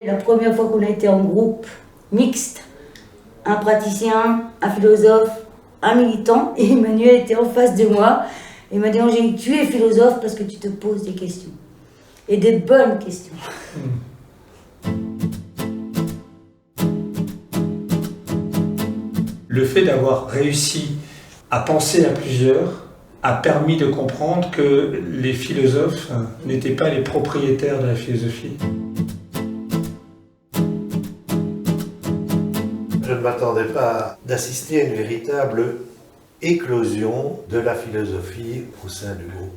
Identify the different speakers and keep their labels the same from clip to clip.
Speaker 1: La première fois qu'on a été en groupe mixte, un praticien, un philosophe, un militant, et Emmanuel était en face de moi. Il m'a dit « Angélique, tu es philosophe parce que tu te poses des questions. Et des bonnes questions. »
Speaker 2: Le fait d'avoir réussi à penser à plusieurs a permis de comprendre que les philosophes n'étaient pas les propriétaires de la philosophie.
Speaker 3: Je ne m'attendais pas d'assister à une véritable éclosion de la philosophie au sein du groupe.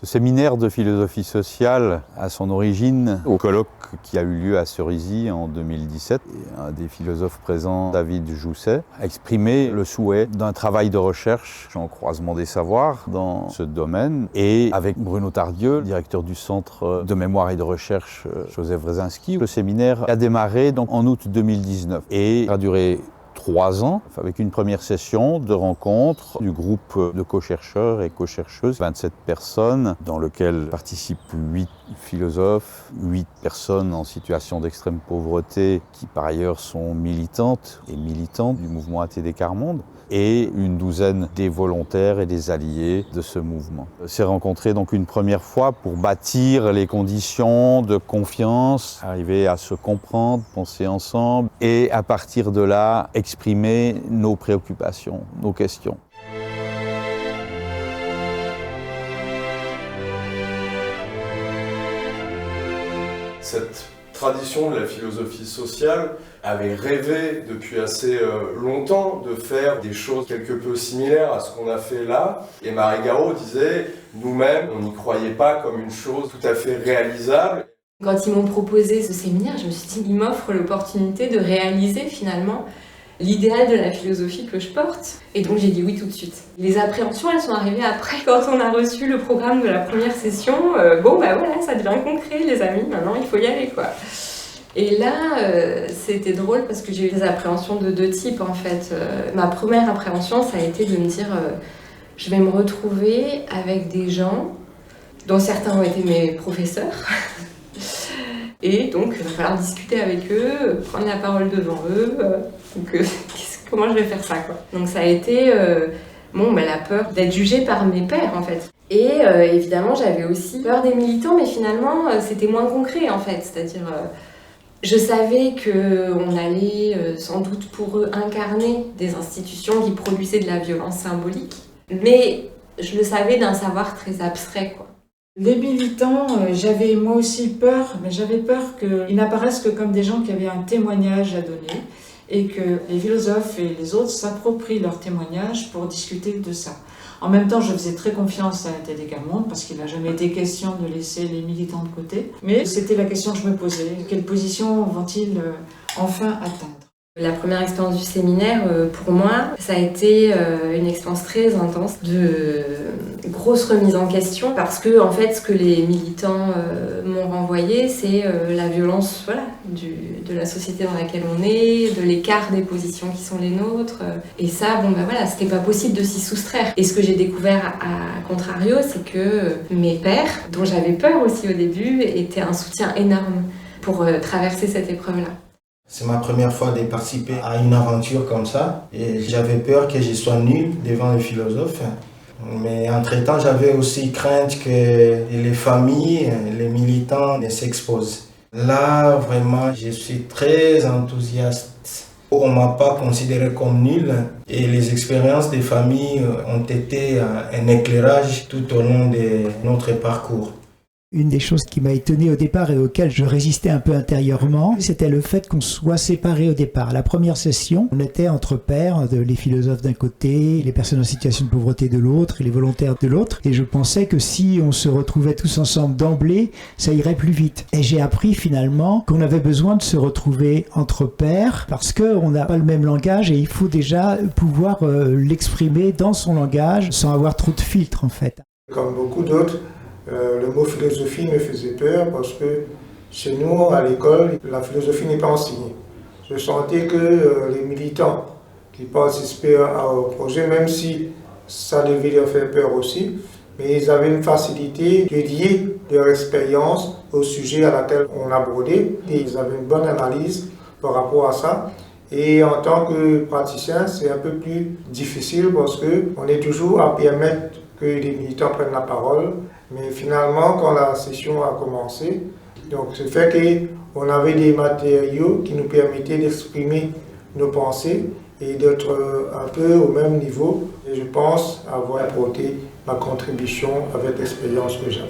Speaker 4: Ce séminaire de philosophie sociale a son origine au colloque qui a eu lieu à Cerisy en 2017. Un des philosophes présents, David Jousset, a exprimé le souhait d'un travail de recherche en croisement des savoirs dans ce domaine. Et avec Bruno Tardieu, directeur du Centre de mémoire et de recherche Joseph Wrezinski, le séminaire a démarré donc en août 2019 et a duré 3 ans, avec une première session de rencontre du groupe de co-chercheurs et co-chercheuses, 27 personnes, dans lequel participent 8 philosophes, 8 personnes en situation d'extrême pauvreté, qui par ailleurs sont militantes et militants du mouvement ATD Quart Monde, et une douzaine des volontaires et des alliés de ce mouvement. On s'est rencontrés donc une première fois pour bâtir les conditions de confiance, arriver à se comprendre, penser ensemble, et à partir de là, exprimer nos préoccupations, nos questions.
Speaker 5: Cette tradition de la philosophie sociale avait rêvé depuis assez longtemps de faire des choses quelque peu similaires à ce qu'on a fait là. Et Marie Garot disait, nous-mêmes, on n'y croyait pas comme une chose tout à fait réalisable.
Speaker 6: Quand ils m'ont proposé ce séminaire, je me suis dit, ils m'offrent l'opportunité de réaliser finalement l'idéal de la philosophie que je porte. Et donc j'ai dit oui tout de suite. Les appréhensions, elles sont arrivées après, quand on a reçu le programme de la première session. Bon bah voilà, ça devient concret les amis, maintenant il faut y aller quoi. Et là, c'était drôle parce que j'ai eu des appréhensions de 2 types en fait. Ma première appréhension, ça a été de me dire je vais me retrouver avec des gens dont certains ont été mes professeurs. Et donc, il va falloir discuter avec eux, prendre la parole devant eux. Comment je vais faire ça quoi. Donc ça a été la peur d'être jugée par mes pairs en fait. Et évidemment, j'avais aussi peur des militants, mais finalement, c'était moins concret en fait. C'est-à-dire, je savais qu'on allait sans doute pour eux incarner des institutions qui produisaient de la violence symbolique, mais je le savais d'un savoir très abstrait quoi.
Speaker 7: Les militants, j'avais moi aussi peur, mais j'avais peur qu'ils n'apparaissent que comme des gens qui avaient un témoignage à donner et que les philosophes et les autres s'approprient leur témoignage pour discuter de ça. En même temps, je faisais très confiance à ATD Quart Monde parce qu'il n'a jamais été question de laisser les militants de côté. Mais c'était la question que je me posais. Quelle position vont-ils enfin atteindre ?
Speaker 6: La première expérience du séminaire, pour moi, ça a été une expérience très intense de grosse remise en question parce que, en fait, ce que les militants m'ont renvoyé, c'est la violence de la société dans laquelle on est, de l'écart des positions qui sont les nôtres. Et ça, c'était pas possible de s'y soustraire. Et ce que j'ai découvert à contrario, c'est que mes pairs, dont j'avais peur aussi au début, étaient un soutien énorme pour traverser cette épreuve-là.
Speaker 8: C'est ma première fois de participer à une aventure comme ça et j'avais peur que je sois nul devant les philosophes. Mais entre-temps, j'avais aussi crainte que les familles, les militants ne s'exposent. Là, vraiment, je suis très enthousiaste. On ne m'a pas considéré comme nul et les expériences des familles ont été un éclairage tout au long de notre parcours.
Speaker 9: Une des choses qui m'a étonné au départ et auquel je résistais un peu intérieurement, c'était le fait qu'on soit séparés au départ. La première session, on était entre pairs, les philosophes d'un côté, les personnes en situation de pauvreté de l'autre et les volontaires de l'autre. Et je pensais que si on se retrouvait tous ensemble d'emblée, ça irait plus vite. Et j'ai appris finalement qu'on avait besoin de se retrouver entre pairs parce qu'on n'a pas le même langage et il faut déjà pouvoir l'exprimer dans son langage sans avoir trop de filtres en fait.
Speaker 3: Comme beaucoup d'autres,
Speaker 10: Le mot philosophie me faisait peur parce que chez nous, à l'école, la philosophie n'est pas enseignée. Je sentais que les militants qui participaient au projet, même si ça devait leur faire peur aussi, mais ils avaient une facilité de lier leur expérience au sujet à laquelle on abordait. Et ils avaient une bonne analyse par rapport à ça. Et en tant que praticien, c'est un peu plus difficile parce qu'on est toujours à permettre que les militants prennent la parole. Mais finalement, quand la session a commencé, donc ce fait qu'on avait des matériaux qui nous permettaient d'exprimer nos pensées et d'être un peu au même niveau. Et je pense avoir apporté ma contribution avec l'expérience que j'avais.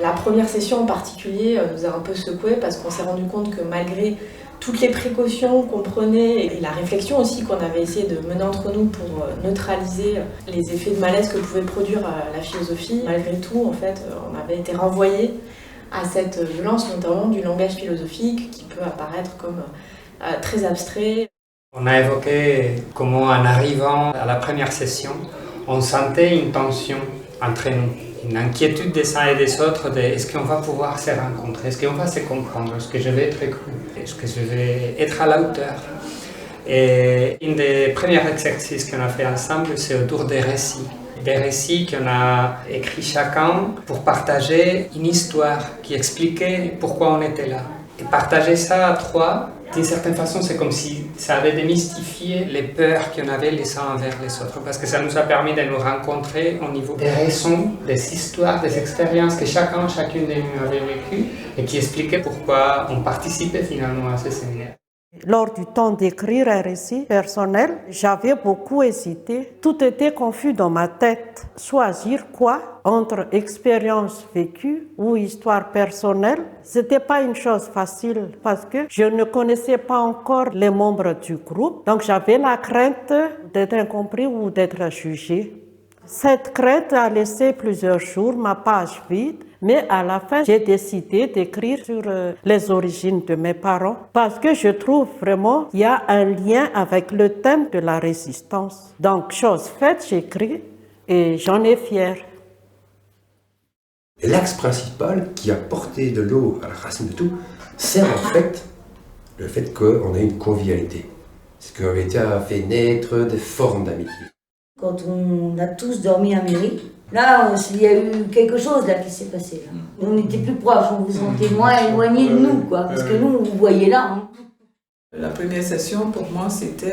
Speaker 11: La première session en particulier nous a un peu secoué parce qu'on s'est rendu compte que malgré toutes les précautions qu'on prenait et la réflexion aussi qu'on avait essayé de mener entre nous pour neutraliser les effets de malaise que pouvait produire la philosophie, malgré tout, en fait, on avait été renvoyé à cette violence, notamment du langage philosophique qui peut apparaître comme très abstrait.
Speaker 12: On a évoqué comment, en arrivant à la première session, on sentait une tension entre nous. Une inquiétude des uns et des autres de est-ce qu'on va pouvoir se rencontrer, est-ce qu'on va se comprendre, est-ce que je vais être écouté, est-ce que je vais être à la hauteur. Et un des premiers exercices qu'on a fait ensemble, c'est autour des récits. Des récits qu'on a écrits chacun pour partager une histoire qui expliquait pourquoi on était là. Et partager ça à trois, d'une certaine façon, c'est comme si ça avait démystifié les peurs qu'on avait les uns envers les autres, parce que ça nous a permis de nous rencontrer au niveau des raisons, des histoires, des expériences que chacune de nous avait vécues et qui expliquaient pourquoi on participait finalement à ce séminaire.
Speaker 13: Lors du temps d'écrire un récit personnel, j'avais beaucoup hésité. Tout était confus dans ma tête. Choisir quoi entre expérience vécue ou histoire personnelle, c'était pas une chose facile parce que je ne connaissais pas encore les membres du groupe. Donc j'avais la crainte d'être incompris ou d'être jugé. Cette crainte a laissé plusieurs jours ma page vide, mais à la fin, j'ai décidé d'écrire sur les origines de mes parents parce que je trouve vraiment qu'il y a un lien avec le thème de la résistance. Donc, chose faite, j'écris et j'en ai fière.
Speaker 14: L'axe principal qui a porté de l'eau à la racine de tout, c'est en fait le fait qu'on a une convivialité. Ce qui avait été fait naître des formes d'amitié.
Speaker 1: Quand on a tous dormi à mairie, là, il y a eu quelque chose là qui s'est passé. Là. On était plus proches, on vous sentait moins éloignés de nous, quoi, parce que nous, on vous voyait là. Hein.
Speaker 15: La première session, pour moi, c'était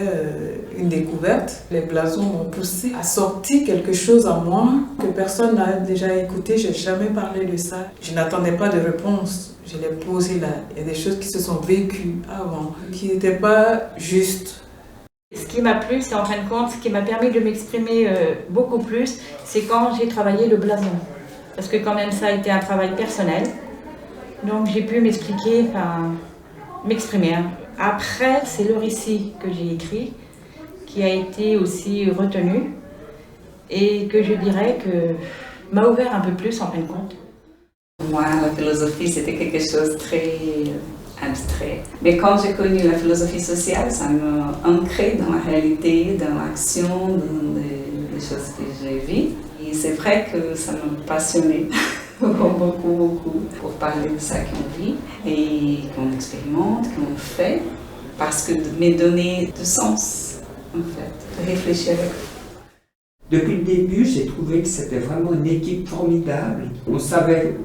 Speaker 15: une découverte. Les blasons m'ont poussé à sortir quelque chose en moi que personne n'a déjà écouté. Je n'ai jamais parlé de ça. Je n'attendais pas de réponse. Je l'ai posé là. Il y a des choses qui se sont vécues avant, qui n'étaient pas justes.
Speaker 7: Ce qui m'a plu, c'est en fin de compte, ce qui m'a permis de m'exprimer beaucoup plus, c'est quand j'ai travaillé le blason. Parce que quand même ça a été un travail personnel. Donc j'ai pu m'expliquer, m'exprimer. Après, c'est le récit que j'ai écrit, qui a été aussi retenu, et que je dirais que m'a ouvert un peu plus en fin de compte.
Speaker 16: Moi, la philosophie, c'était quelque chose de très abstrait. Mais quand j'ai connu la philosophie sociale, ça m'a ancré dans la réalité, dans l'action, dans les choses que j'ai vues. Et c'est vrai que ça m'a passionné beaucoup pour parler de ça qu'on vit et qu'on expérimente, qu'on fait, parce que de me donner de sens, en fait, de réfléchir avec.
Speaker 17: Depuis le début, j'ai trouvé que c'était vraiment une équipe formidable. On savait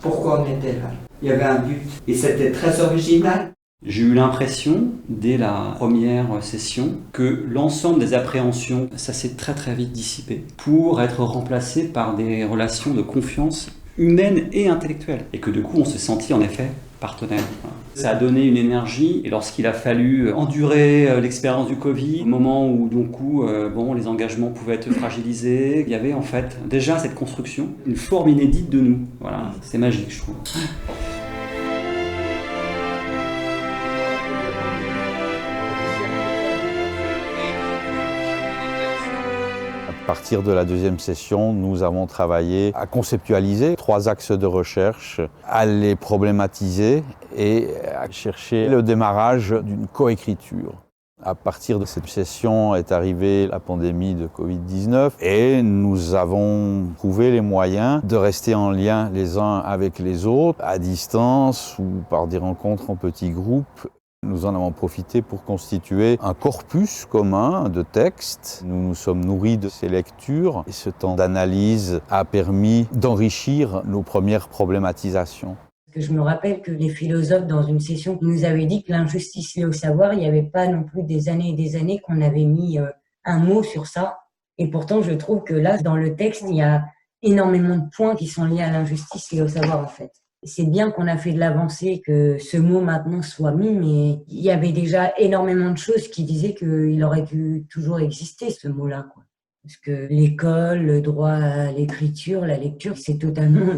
Speaker 17: pourquoi on était là. Il y avait un but et c'était très original.
Speaker 18: J'ai eu l'impression, dès la première session, que l'ensemble des appréhensions, ça s'est très vite dissipé pour être remplacé par des relations de confiance humaine et intellectuelle. Et que du coup, on s'est senti en effet partenaire. Ça a donné une énergie et lorsqu'il a fallu endurer l'expérience du Covid, au moment où du coup, les engagements pouvaient être fragilisés, il y avait en fait déjà cette construction, une forme inédite de nous. Voilà, c'est magique, je trouve.
Speaker 4: À partir de la deuxième session, nous avons travaillé à conceptualiser 3 axes de recherche, à les problématiser et à chercher le démarrage d'une coécriture. À partir de cette session est arrivée la pandémie de Covid-19 et nous avons trouvé les moyens de rester en lien les uns avec les autres, à distance ou par des rencontres en petits groupes. Nous en avons profité pour constituer un corpus commun de textes. Nous nous sommes nourris de ces lectures et ce temps d'analyse a permis d'enrichir nos premières problématisations.
Speaker 1: Je me rappelle que les philosophes, dans une session, nous avaient dit que l'injustice liée au savoir, il n'y avait pas non plus des années et des années qu'on avait mis un mot sur ça. Et pourtant, je trouve que là, dans le texte, il y a énormément de points qui sont liés à l'injustice liée au savoir, en fait. C'est bien qu'on a fait de l'avancée, que ce mot maintenant soit mis, mais il y avait déjà énormément de choses qui disaient qu'il aurait dû toujours exister, ce mot-là, quoi. Parce que l'école, le droit à l'écriture, la lecture, c'est totalement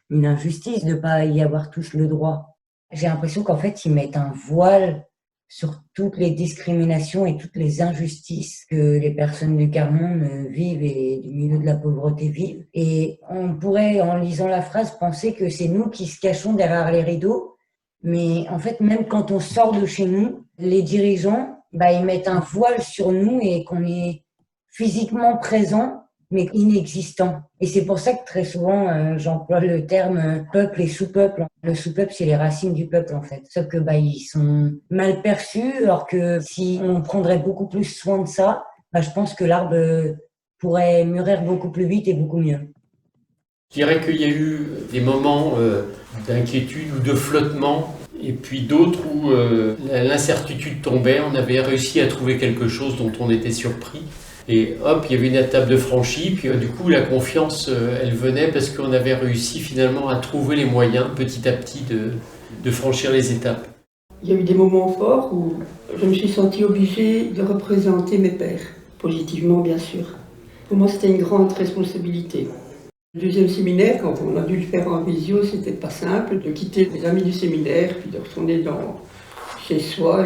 Speaker 1: une injustice de ne pas y avoir tous le droit. J'ai l'impression qu'en fait, ils mettent un voile sur toutes les discriminations et toutes les injustices que les personnes du quart-monde vivent et du milieu de la pauvreté vivent. Et on pourrait, en lisant la phrase, penser que c'est nous qui se cachons derrière les rideaux. Mais en fait, même quand on sort de chez nous, les dirigeants, ils mettent un voile sur nous et qu'on est physiquement présent, mais inexistant. Et c'est pour ça que très souvent, j'emploie le terme peuple et sous-peuple. Le sous-peuple, c'est les racines du peuple, en fait. Sauf que ils sont mal perçus, alors que si on prendrait beaucoup plus soin de ça, je pense que l'arbre pourrait mûrir beaucoup plus vite et beaucoup mieux.
Speaker 19: Je dirais qu'il y a eu des moments d'inquiétude ou de flottement, et puis d'autres où l'incertitude tombait. On avait réussi à trouver quelque chose dont on était surpris. Et hop, il y avait une étape de franchie, puis du coup la confiance, elle venait parce qu'on avait réussi finalement à trouver les moyens petit à petit de franchir les étapes.
Speaker 20: Il y a eu des moments forts où je me suis sentie obligée de représenter mes pairs, positivement bien sûr. Pour moi c'était une grande responsabilité. Le deuxième séminaire, quand on a dû le faire en visio, c'était pas simple de quitter les amis du séminaire, puis de retourner chez soi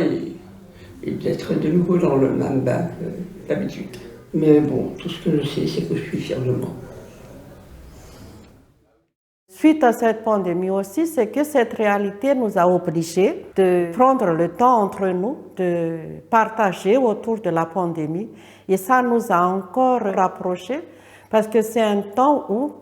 Speaker 20: et d'être de nouveau dans le même bain que d'habitude. Mais bon, tout ce que je sais, c'est que je suis fière de moi.
Speaker 13: Suite à cette pandémie aussi, c'est que cette réalité nous a obligés de prendre le temps entre nous, de partager autour de la pandémie. Et ça nous a encore rapprochés parce que c'est un temps où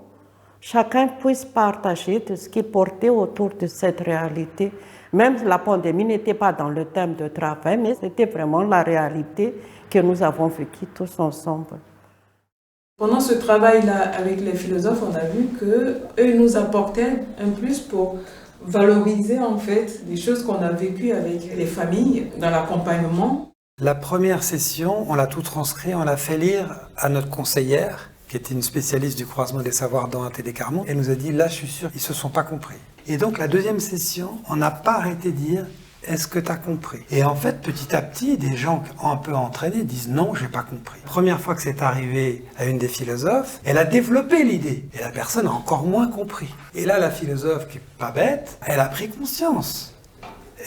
Speaker 13: chacun puisse partager de ce qui portait autour de cette réalité. Même la pandémie n'était pas dans le thème de travail, mais c'était vraiment la réalité que nous avons vécue tous ensemble.
Speaker 15: Pendant ce travail-là avec les philosophes, on a vu qu'eux nous apportaient un plus pour valoriser en fait les choses qu'on a vécues avec les familles dans l'accompagnement.
Speaker 21: La première session, on l'a tout transcrit, on l'a fait lire à notre conseillère, qui était une spécialiste du croisement des savoirs dans ATD Carmont, et nous a dit, là je suis sûr, ils ne se sont pas compris. Et donc la deuxième session, on n'a pas arrêté de dire, est-ce que tu as compris? Et en fait, petit à petit, des gens un peu entraînés disent, non, j'ai pas compris. La première fois que c'est arrivé à une des philosophes, elle a développé l'idée, et la personne a encore moins compris. Et là, la philosophe, qui est pas bête, elle a pris conscience.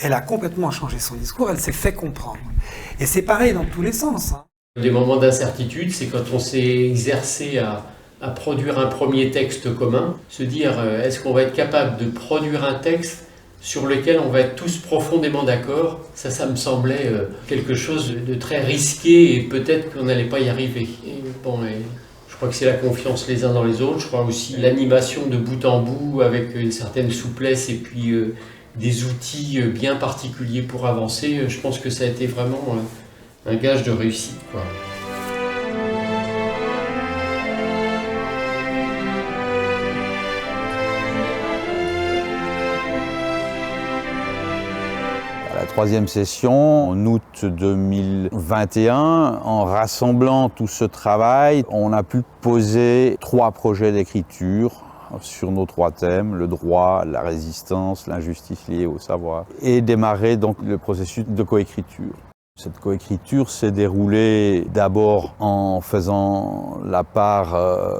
Speaker 21: Elle a complètement changé son discours, elle s'est fait comprendre. Et c'est pareil dans tous les sens.
Speaker 19: Des moments d'incertitude, c'est quand on s'est exercé à produire un premier texte commun, se dire est-ce qu'on va être capable de produire un texte sur lequel on va être tous profondément d'accord. Ça me semblait quelque chose de très risqué et peut-être qu'on n'allait pas y arriver. Je crois que c'est la confiance les uns dans les autres, je crois aussi l'animation de bout en bout avec une certaine souplesse et puis des outils bien particuliers pour avancer. Je pense que ça a été vraiment un gage de réussite, quoi.
Speaker 4: La troisième session, en août 2021, en rassemblant tout ce travail, on a pu poser 3 projets d'écriture sur nos 3 thèmes, le droit, la résistance, l'injustice liée au savoir, et démarrer donc le processus de coécriture. Cette coécriture s'est déroulée d'abord en faisant la part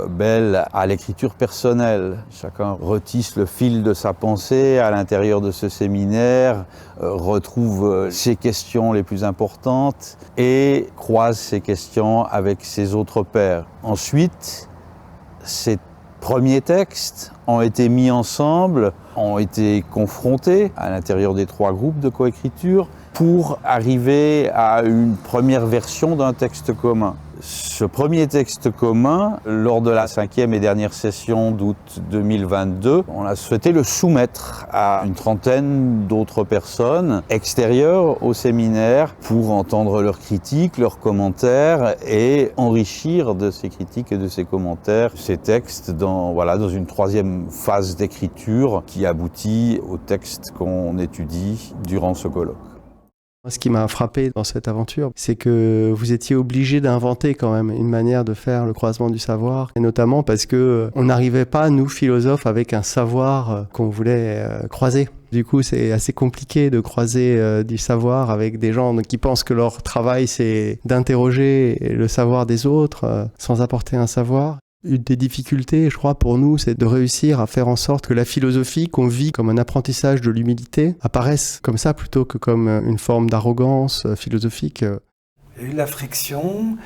Speaker 4: belle à l'écriture personnelle. Chacun retisse le fil de sa pensée à l'intérieur de ce séminaire, retrouve ses questions les plus importantes et croise ces questions avec ses autres pairs. Ensuite, ces premiers textes ont été mis ensemble, ont été confrontés à l'intérieur des 3 groupes de coécriture pour arriver à une première version d'un texte commun. Ce premier texte commun, lors de la 5e et dernière session d'août 2022, on a souhaité le soumettre à une trentaine d'autres personnes extérieures au séminaire pour entendre leurs critiques, leurs commentaires et enrichir de ces critiques et de ces commentaires ces textes dans une 3e phase d'écriture qui aboutit au texte qu'on étudie durant ce colloque.
Speaker 2: Ce qui m'a frappé dans cette aventure, c'est que vous étiez obligé d'inventer quand même une manière de faire le croisement du savoir, et notamment parce que on n'arrivait pas, nous philosophes, avec un savoir qu'on voulait croiser. Du coup, c'est assez compliqué de croiser du savoir avec des gens qui pensent que leur travail, c'est d'interroger le savoir des autres sans apporter un savoir. Une des difficultés, je crois, pour nous, c'est de réussir à faire en sorte que la philosophie qu'on vit comme un apprentissage de l'humilité apparaisse comme ça plutôt que comme une forme d'arrogance philosophique.
Speaker 21: Il y a eu la friction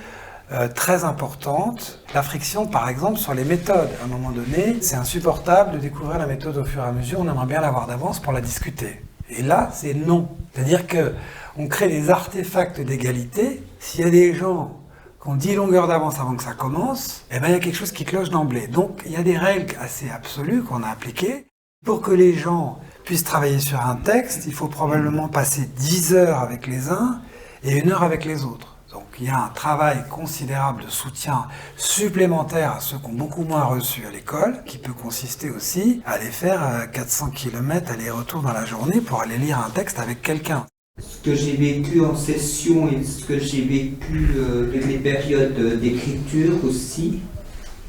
Speaker 21: très importante. La friction, par exemple, sur les méthodes. À un moment donné, c'est insupportable de découvrir la méthode au fur et à mesure. On aimerait bien l'avoir d'avance pour la discuter. Et là, c'est non. C'est-à-dire qu'on crée des artefacts d'égalité. S'il y a des gens qu'on dit longueur d'avance avant que ça commence, il y a quelque chose qui cloche d'emblée. Donc, il y a des règles assez absolues qu'on a appliquées. Pour que les gens puissent travailler sur un texte, il faut probablement passer 10 heures avec les uns et 1 heure avec les autres. Donc, il y a un travail considérable de soutien supplémentaire à ceux qui ont beaucoup moins reçu à l'école, qui peut consister aussi à aller faire 400 km aller-retour dans la journée pour aller lire un texte avec quelqu'un.
Speaker 17: Ce que j'ai vécu en session et ce que j'ai vécu de mes périodes d'écriture aussi,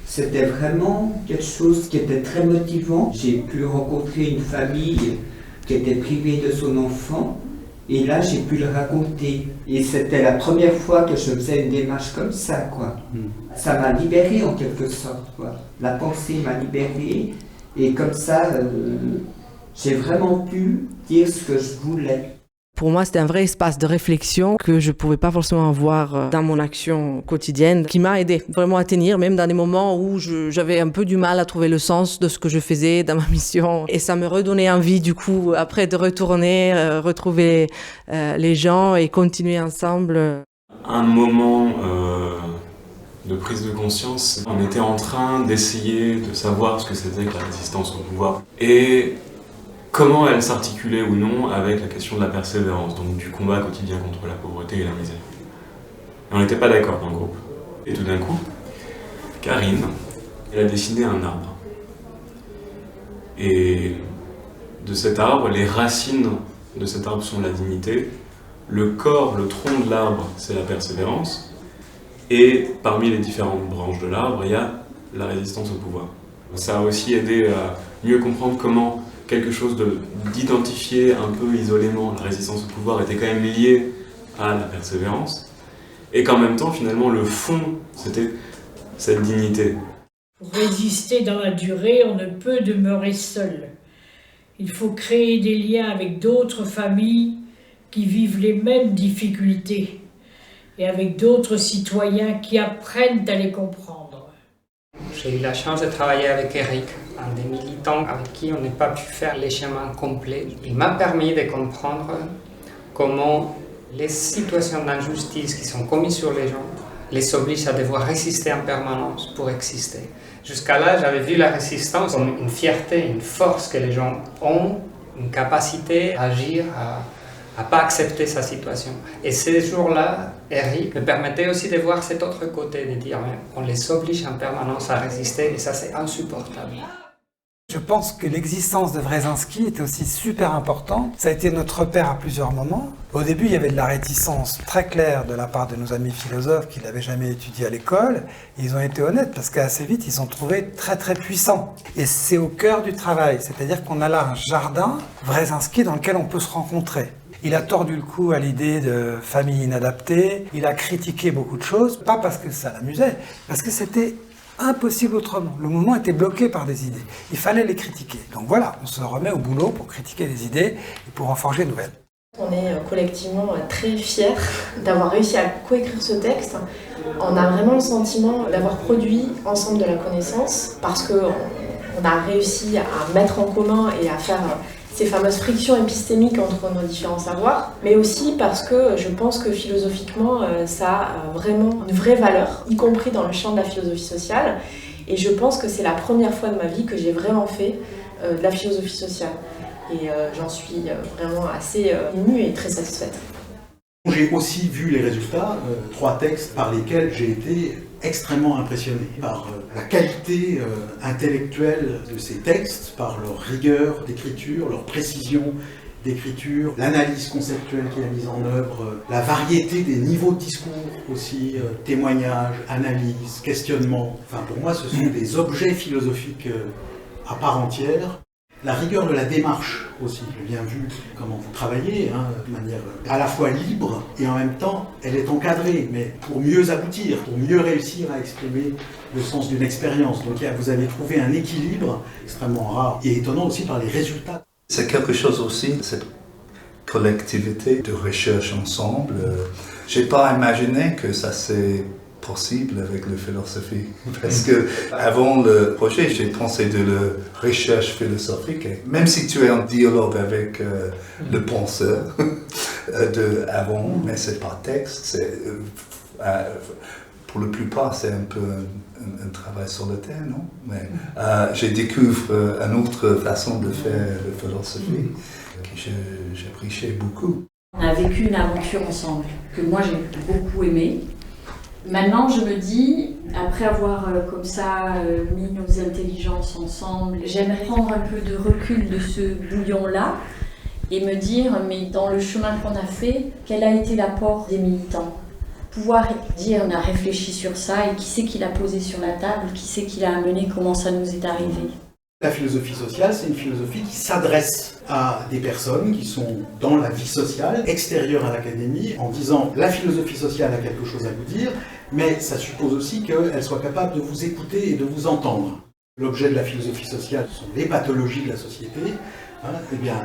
Speaker 17: c'était vraiment quelque chose qui était très motivant. J'ai pu rencontrer une famille qui était privée de son enfant et là j'ai pu le raconter. Et c'était la première fois que je faisais une démarche comme ça, quoi. Ça m'a libérée en quelque sorte, quoi. La pensée m'a libérée et comme ça, j'ai vraiment pu dire ce que je voulais.
Speaker 22: Pour moi, c'était un vrai espace de réflexion que je ne pouvais pas forcément avoir dans mon action quotidienne, qui m'a aidé vraiment à tenir, même dans des moments où j'avais un peu du mal à trouver le sens de ce que je faisais dans ma mission. Et ça me redonnait envie, du coup, après de retourner, retrouver les gens et continuer ensemble.
Speaker 23: Un moment de prise de conscience, on était en train d'essayer de savoir ce que c'était que la résistance au pouvoir. Et comment elle s'articulait ou non avec la question de la persévérance, donc du combat quotidien contre la pauvreté et la misère. Et on n'était pas d'accord dans le groupe. Et tout d'un coup, Karine, elle a dessiné un arbre. Et de cet arbre, les racines de cet arbre sont la dignité, le corps, le tronc de l'arbre, c'est la persévérance, et parmi les différentes branches de l'arbre, il y a la résistance au pouvoir. Ça a aussi aidé à mieux comprendre comment quelque chose d'identifié un peu isolément, la résistance au pouvoir était quand même liée à la persévérance, et qu'en même temps, finalement, le fond, c'était cette dignité.
Speaker 24: Pour résister dans la durée, on ne peut demeurer seul. Il faut créer des liens avec d'autres familles qui vivent les mêmes difficultés, et avec d'autres citoyens qui apprennent à les comprendre.
Speaker 12: J'ai eu la chance de travailler avec Eric, un des militants avec qui on n'a pas pu faire les chemins complets. Il m'a permis de comprendre comment les situations d'injustice qui sont commises sur les gens les obligent à devoir résister en permanence pour exister. Jusqu'à là, j'avais vu la résistance comme une fierté, une force que les gens ont, une capacité à agir, à ne pas accepter sa situation. Et ces jours-là, Eric me permettait aussi de voir cet autre côté, de dire on les oblige en permanence à résister et ça c'est insupportable.
Speaker 21: Je pense que l'existence de Wresinski était aussi super importante. Ça a été notre repère à plusieurs moments. Au début, il y avait de la réticence très claire de la part de nos amis philosophes qui n'avaient jamais étudié à l'école. Ils ont été honnêtes parce qu'assez vite, ils ont trouvé très très puissant. Et c'est au cœur du travail, c'est-à-dire qu'on a là un jardin Wresinski dans lequel on peut se rencontrer. Il a tordu le cou à l'idée de famille inadaptée, il a critiqué beaucoup de choses, pas parce que ça l'amusait, parce que c'était impossible autrement. Le mouvement était bloqué par des idées. Il fallait les critiquer. Donc voilà, on se remet au boulot pour critiquer les idées et pour en forger de nouvelles.
Speaker 11: On est collectivement très fiers d'avoir réussi à coécrire ce texte. On a vraiment le sentiment d'avoir produit ensemble de la connaissance parce qu'on a réussi à mettre en commun et à faire ces fameuses frictions épistémiques entre nos différents savoirs, mais aussi parce que je pense que philosophiquement, ça a vraiment une vraie valeur, y compris dans le champ de la philosophie sociale. Et je pense que c'est la première fois de ma vie que j'ai vraiment fait de la philosophie sociale. Et j'en suis vraiment assez émue et très satisfaite.
Speaker 5: J'ai aussi vu les résultats, 3 textes par lesquels j'ai été extrêmement impressionné par la qualité intellectuelle de ces textes, par leur rigueur d'écriture, leur précision d'écriture, l'analyse conceptuelle qu'il a mise en œuvre, la variété des niveaux de discours aussi, témoignages, analyse, questionnement. Enfin, pour moi, ce sont des objets philosophiques à part entière. La rigueur de la démarche aussi, j'ai bien vu comment vous travaillez, de manière à la fois libre et en même temps elle est encadrée, mais pour mieux aboutir, pour mieux réussir à exprimer le sens d'une expérience. Donc vous avez trouvé un équilibre extrêmement rare et étonnant aussi par les résultats.
Speaker 6: C'est quelque chose aussi, cette collectivité de recherche ensemble. J'ai pas imaginé que ça c'est possible avec la philosophie. Parce que avant le projet, j'ai pensé de la recherche philosophique. Et même si tu es en dialogue avec le penseur de avant, mais c'est pas texte, pour la plupart, c'est un peu un travail solitaire, non? Mais j'ai découvert une autre façon de faire la philosophie que j'apprécie beaucoup.
Speaker 8: On a vécu une aventure ensemble que moi j'ai beaucoup aimée. Maintenant, je me dis, après avoir comme ça mis nos intelligences ensemble, j'aimerais prendre un peu de recul de ce bouillon-là et me dire, mais dans le chemin qu'on a fait, quel a été l'apport des militants? Pouvoir dire, on a réfléchi sur ça et qui c'est qui l'a posé sur la table, qui c'est qui l'a amené, comment ça nous est arrivé.
Speaker 5: La philosophie sociale, c'est une philosophie qui s'adresse à des personnes qui sont dans la vie sociale, extérieures à l'académie, en disant la philosophie sociale a quelque chose à vous dire, mais ça suppose aussi qu'elle soit capable de vous écouter et de vous entendre. L'objet de la philosophie sociale sont les pathologies de la société. Eh bien,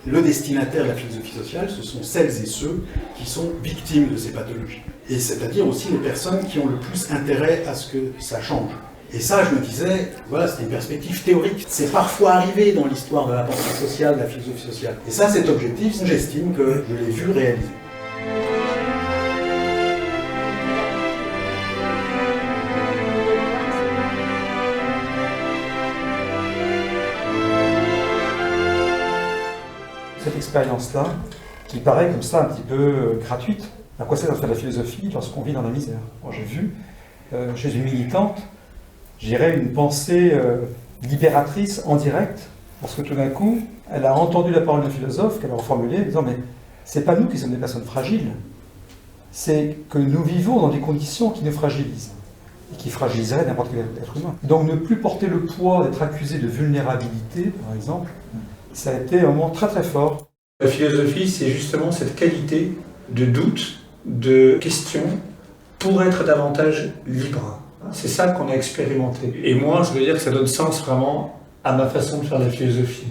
Speaker 5: le destinataire de la philosophie sociale, ce sont celles et ceux qui sont victimes de ces pathologies. Et c'est-à-dire aussi les personnes qui ont le plus intérêt à ce que ça change. Et ça, je me disais, voilà, c'était une perspective théorique. C'est parfois arrivé dans l'histoire de la pensée sociale, de la philosophie sociale. Et ça, cet objectif, j'estime que je l'ai vu réaliser.
Speaker 9: Cette expérience-là, qui paraît comme ça un petit peu gratuite, à quoi sert de faire de la philosophie lorsqu'on vit dans la misère? Moi, j'ai vu, chez une militante, j'irais une pensée libératrice en direct, parce que tout d'un coup, elle a entendu la parole d'un philosophe qu'elle a reformulée en disant « mais c'est pas nous qui sommes des personnes fragiles, c'est que nous vivons dans des conditions qui nous fragilisent, et qui fragiliseraient n'importe quel être humain. » Donc ne plus porter le poids d'être accusé de vulnérabilité, par exemple, ça a été un moment très très fort.
Speaker 25: La philosophie, c'est justement cette qualité de doute, de question, pour être davantage libre. C'est ça qu'on a expérimenté. Et moi, je veux dire que ça donne sens vraiment à ma façon de faire la philosophie.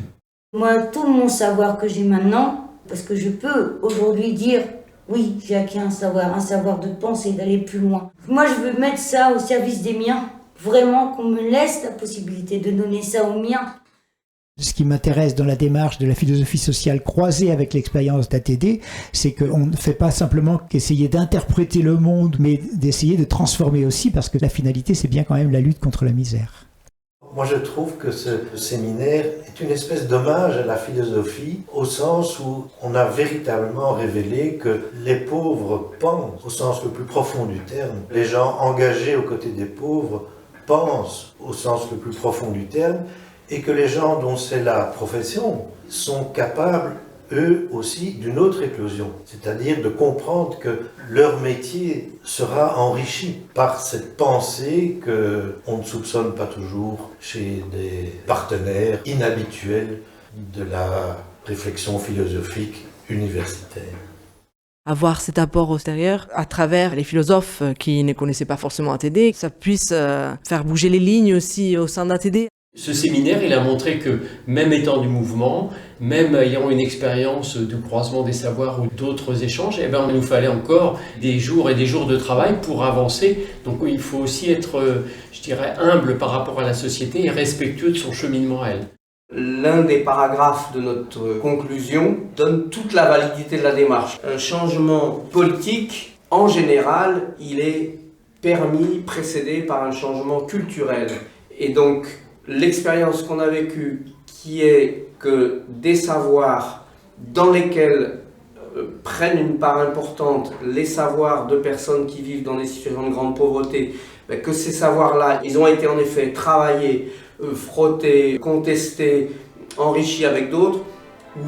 Speaker 1: Moi, tout mon savoir que j'ai maintenant, parce que je peux aujourd'hui dire, oui, j'ai acquis un savoir de penser, d'aller plus loin. Moi, je veux mettre ça au service des miens. Vraiment qu'on me laisse la possibilité de donner ça aux miens.
Speaker 26: Ce qui m'intéresse dans la démarche de la philosophie sociale croisée avec l'expérience d'ATD, c'est qu'on ne fait pas simplement qu'essayer d'interpréter le monde, mais d'essayer de transformer aussi, parce que la finalité, c'est bien quand même la lutte contre la misère.
Speaker 3: Moi, je trouve que ce séminaire est une espèce d'hommage à la philosophie, au sens où on a véritablement révélé que les pauvres pensent, au sens le plus profond du terme. Les gens engagés aux côtés des pauvres pensent, au sens le plus profond du terme, et que les gens dont c'est la profession sont capables, eux aussi, d'une autre éclosion, c'est-à-dire de comprendre que leur métier sera enrichi par cette pensée qu'on ne soupçonne pas toujours chez des partenaires inhabituels de la réflexion philosophique universitaire.
Speaker 22: Avoir cet apport extérieur à travers les philosophes qui ne connaissaient pas forcément ATD, que ça puisse faire bouger les lignes aussi au sein d'ATD.
Speaker 19: Ce séminaire, il a montré que même étant du mouvement, même ayant une expérience du croisement des savoirs ou d'autres échanges, il nous fallait encore des jours et des jours de travail pour avancer. Donc il faut aussi être, je dirais, humble par rapport à la société et respectueux de son cheminement à elle.
Speaker 7: L'un des paragraphes de notre conclusion donne toute la validité de la démarche. Un changement politique, en général, il est permis, précédé par un changement culturel. Et donc, l'expérience qu'on a vécue, qui est que des savoirs dans lesquels prennent une part importante les savoirs de personnes qui vivent dans des situations de grande pauvreté, que ces savoirs-là, ils ont été en effet travaillés, frottés, contestés, enrichis avec d'autres,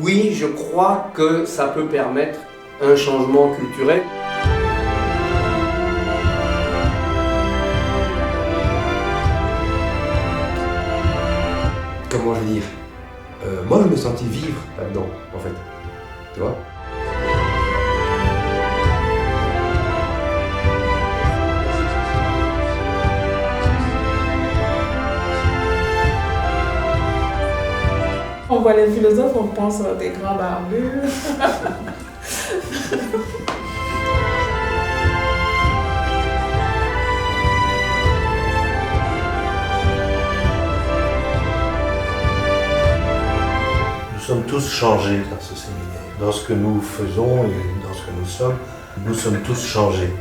Speaker 7: oui, je crois que ça peut permettre un changement culturel.
Speaker 10: Comment je veux dire, moi je me sentis vivre là-dedans, en fait, tu vois.
Speaker 15: On voit les philosophes, on pense à des grands barbus.
Speaker 3: Nous sommes tous changés dans ce séminaire. Dans ce que nous faisons et dans ce que nous sommes tous changés.